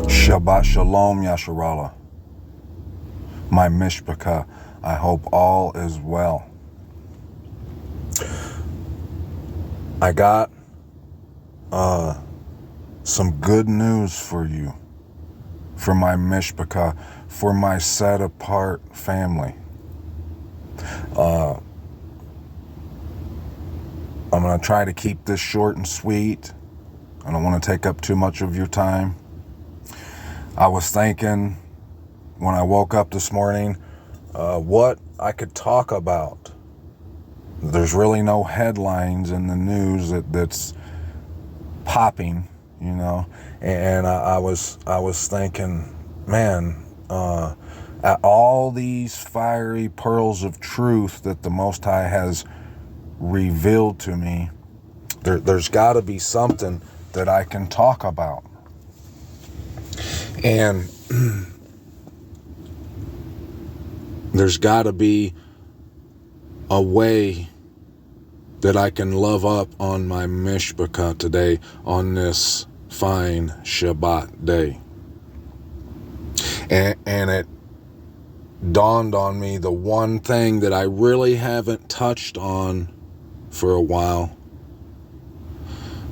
Shabbat Shalom Yasharallah. My Mysh, I hope all is well. I got some good news for you, for my Mysh, for my set apart family. I'm going to try to keep this short and sweet. I don't want to take up too much of your time. I was thinking when I woke up this morning what I could talk about. There's really no headlines in the news that's popping, you know. And I was thinking, man, at all these fiery pearls of truth that the Most High has revealed to me, there's got to be something that I can talk about. And there's got to be a way that I can love up on my Mishpachah today on this fine Shabbat day. And it dawned on me the one thing that I really haven't touched on for a while.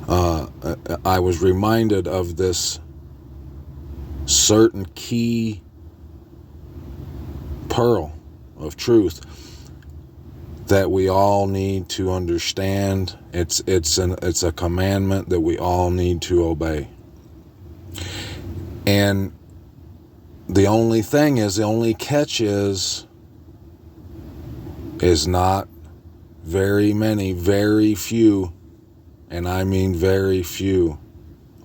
I was reminded of this certain key pearl of truth that we all need to understand. It's a commandment that we all need to obey. And the only catch is not very many, very few, and I mean very few,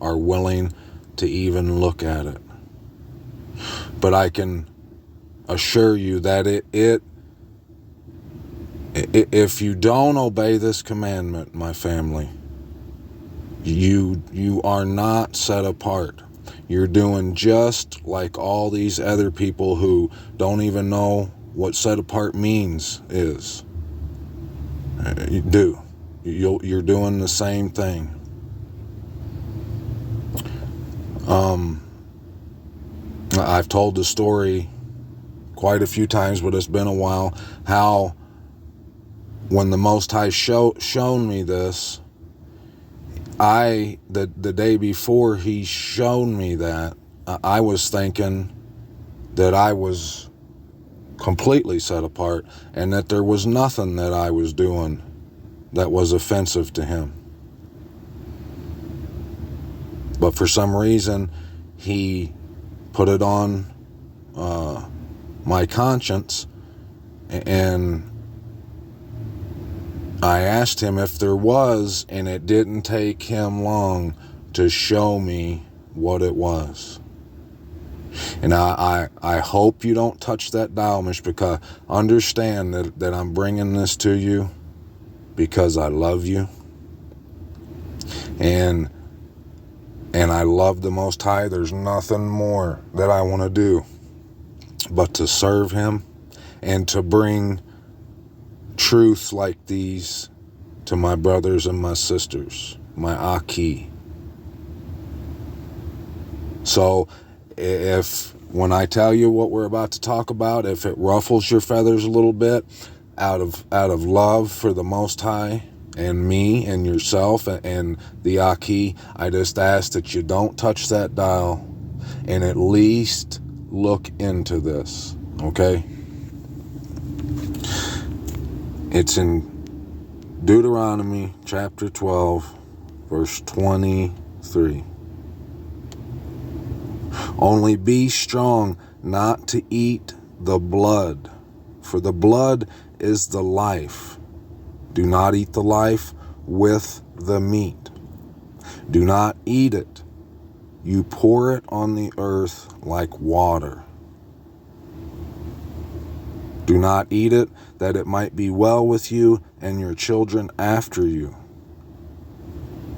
are willing to even look at it. But I can assure you that if you don't obey this commandment, my family, you are not set apart. You're doing just like all these other people who don't even know what set apart means is. You do. You're doing the same thing. I've told the story quite a few times, but it's been a while, how when the Most High shown me this, the day before he shown me that, I was thinking that I was completely set apart and that there was nothing that I was doing that was offensive to him. But for some reason, he put it on my conscience, and I asked him if there was, and it didn't take him long to show me what it was. And I hope you don't touch that dial, Mysh, because understand that I'm bringing this to you because I love you. And I love the Most High. There's nothing more that I want to do but to serve him and to bring truths like these to my brothers and my sisters, my Aki. So when I tell you what we're about to talk about, if it ruffles your feathers a little bit out of love for the Most High and me and yourself and the Aki, I just ask that you don't touch that dial and at least look into this, okay? It's in Deuteronomy chapter 12, verse 23. Only be strong not to eat the blood, for the blood is the life. Do not eat the life with the meat. Do not eat it. You pour it on the earth like water. Do not eat it, that it might be well with you and your children after you,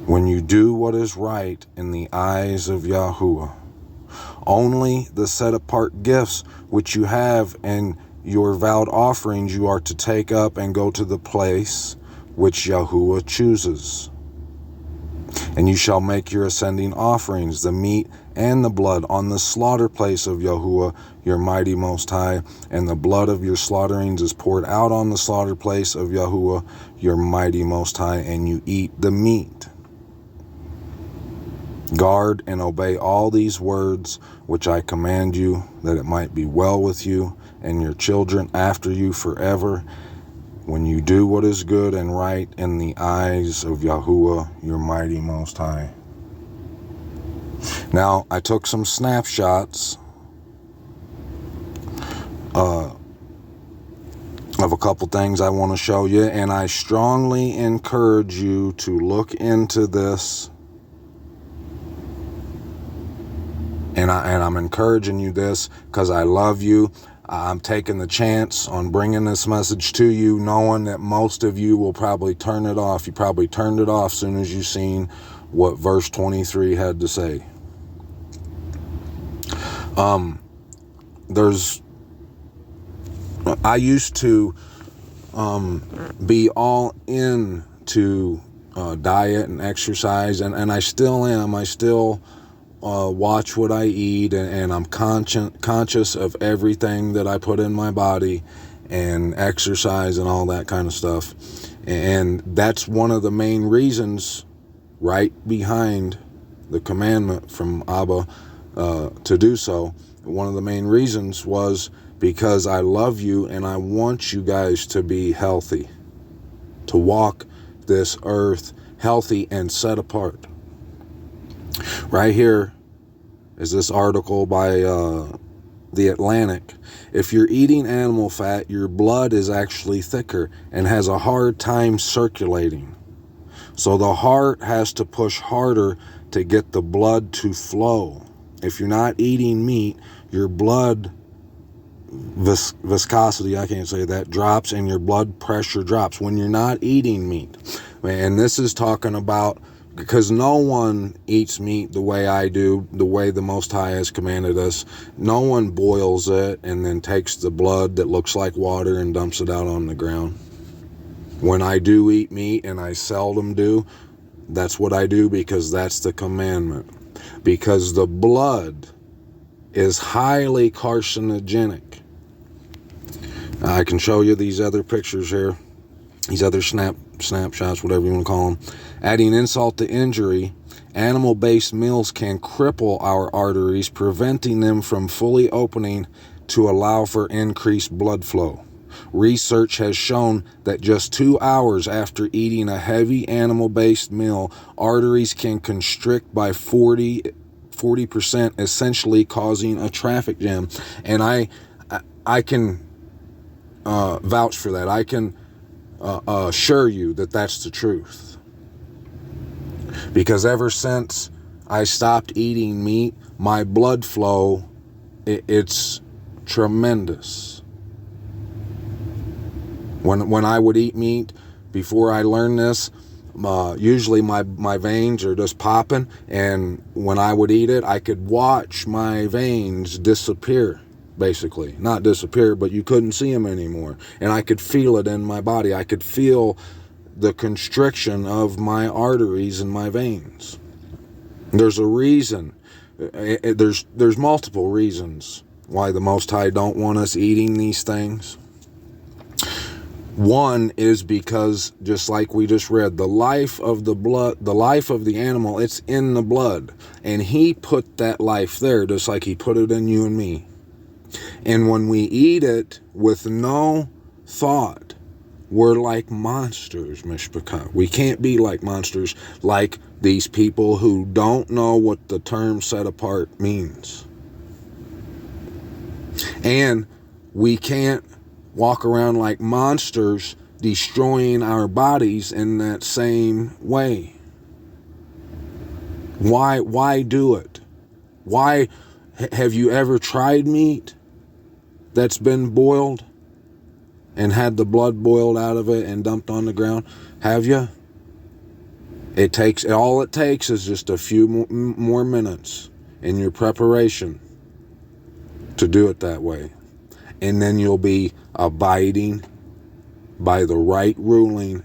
when you do what is right in the eyes of Yahuwah. Only the set-apart gifts which you have and your vowed offerings you are to take up and go to the place which Yahuwah chooses. And you shall make your ascending offerings, the meat and the blood, on the slaughter place of Yahuwah, your mighty Most High, and the blood of your slaughterings is poured out on the slaughter place of Yahuwah, your mighty Most High, and you eat the meat. Guard and obey all these words which I command you, that it might be well with you and your children after you forever, when you do what is good and right in the eyes of Yahuwah, your mighty Most High. Now, I took some snapshots of a couple things I want to show you, and I strongly encourage you to look into this. And I'm encouraging you this because I love you. I'm taking the chance on bringing this message to you, knowing that most of you will probably turn it off. You probably turned it off as soon as you seen what verse 23 had to say. I used to be all into diet and exercise, and I still am. I still watch what I eat, and I'm conscious of everything that I put in my body, and exercise and all that kind of stuff. And that's one of the main reasons right behind the commandment from Abba to do so. One of the main reasons was because I love you and I want you guys to be healthy, to walk this earth healthy and set apart. Right here is this article by The Atlantic. If you're eating animal fat, your blood is actually thicker and has a hard time circulating. So the heart has to push harder to get the blood to flow. If you're not eating meat, your blood viscosity, I can't say that, drops, and your blood pressure drops when you're not eating meat. And this is talking about, because no one eats meat the way I do, the way the Most High has commanded us. No one boils it and then takes the blood that looks like water and dumps it out on the ground. When I do eat meat, and I seldom do, that's what I do because that's the commandment. Because the blood is highly carcinogenic. I can show you these other pictures here, these other snapshots, whatever you want to call them. Adding insult to injury, animal-based meals can cripple our arteries, preventing them from fully opening to allow for increased blood flow. Research has shown that just 2 hours after eating a heavy animal-based meal, arteries can constrict by 40%, essentially causing a traffic jam. And I can vouch for that. I can assure you that that's the truth. Because ever since I stopped eating meat, my blood flow, it's tremendous. When I would eat meat, before I learned this, usually my veins are just popping, and when I would eat it, I could watch my veins disappear, basically. Not disappear, but you couldn't see them anymore. And I could feel it in my body. I could feel the constriction of my arteries and my veins. There's a reason. There's multiple reasons why the Most High don't want us eating these things. One is because, just like we just read, the life of the blood, the life of the animal, it's in the blood. And he put that life there, just like he put it in you and me. And when we eat it with no thought, we're like monsters, Mysh. We can't be like monsters, like these people who don't know what the term set apart means. And we can't walk around like monsters, destroying our bodies in that same way. Why do it? Why have you ever tried meat that's been boiled? and had the blood boiled out of it and dumped on the ground? Have you? All it takes is just a few more minutes in your preparation to do it that way. And then you'll be abiding by the right ruling,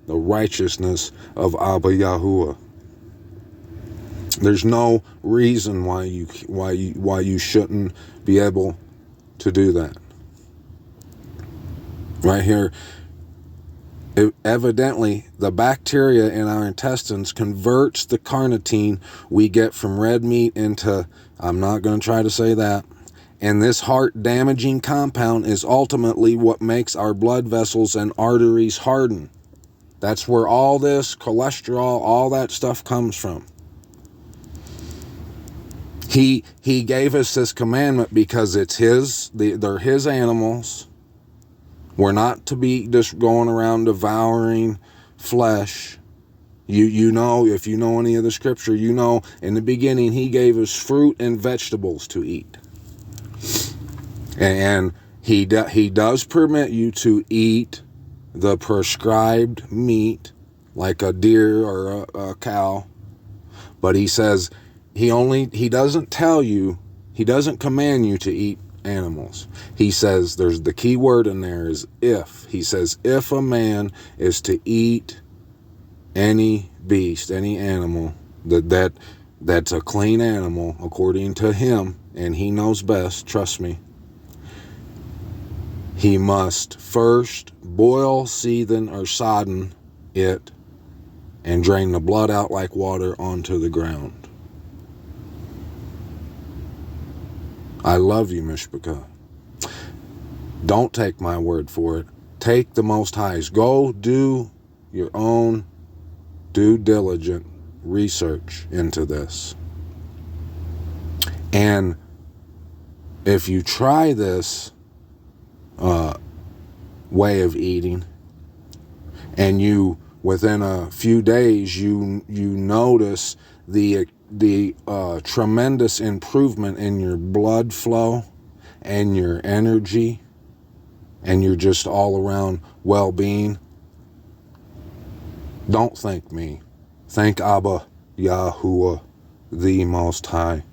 the righteousness of Abba Yahuwah. There's no reason why you shouldn't be able to do that. Right here, evidently, the bacteria in our intestines converts the carnitine we get from red meat into, I'm not going to try to say that, and this heart-damaging compound is ultimately what makes our blood vessels and arteries harden. That's where all this cholesterol, all that stuff comes from. He gave us this commandment because it's they're his animals. We're not to be just going around devouring flesh. You know, if you know any of the scripture, you know in the beginning he gave us fruit and vegetables to eat. And he does permit you to eat the prescribed meat like a deer or a cow. But he says he doesn't tell you, he doesn't command you to eat animals. He says, there's the key word in there is if. He says, if a man is to eat any beast, any animal, that's a clean animal according to him, and he knows best, trust me, he must first boil, seethen, or sodden it and drain the blood out like water onto the ground. I love you, Mishpachah. Don't take my word for it. Take the Most High's. Go do your own due diligent research into this. And if you try this way of eating, and you within a few days you notice the tremendous improvement in your blood flow and your energy and your just all around well-being, don't thank me. Thank Abba Yahuwah, the Most High,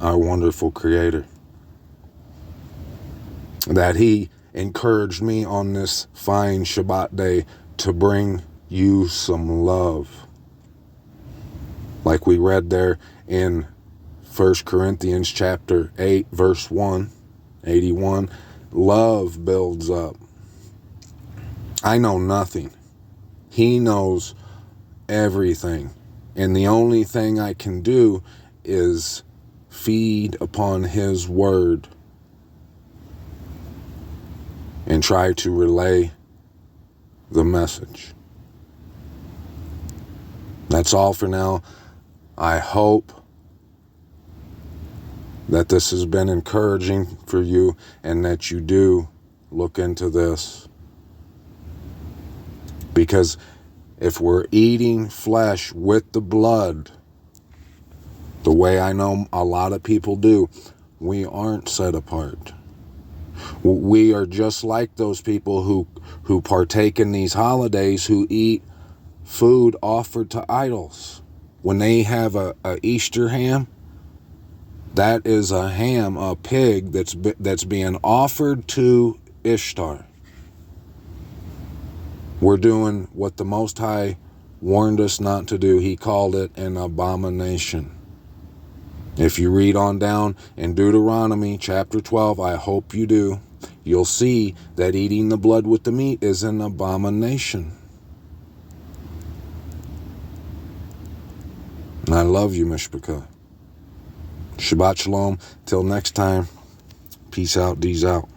our wonderful Creator, that He encouraged me on this fine Shabbat day to bring you some love. Like we read there in 1 Corinthians chapter 8, verse 81, love builds up. I know nothing. He knows everything. And the only thing I can do is feed upon His word and try to relay the message. That's all for now. I hope that this has been encouraging for you and that you do look into this. Because if we're eating flesh with the blood, the way I know a lot of people do, we aren't set apart. We are just like those people who partake in these holidays, who eat food offered to idols. When they have a Easter ham, that is a ham, a pig that's being offered to Ishtar. We're doing what the Most High warned us not to do. He called it an abomination. If you read on down in Deuteronomy chapter 12, I hope you do, you'll see that eating the blood with the meat is an abomination. And I love you, Mishpachah. Shabbat Shalom. Till next time. Peace out. D's out.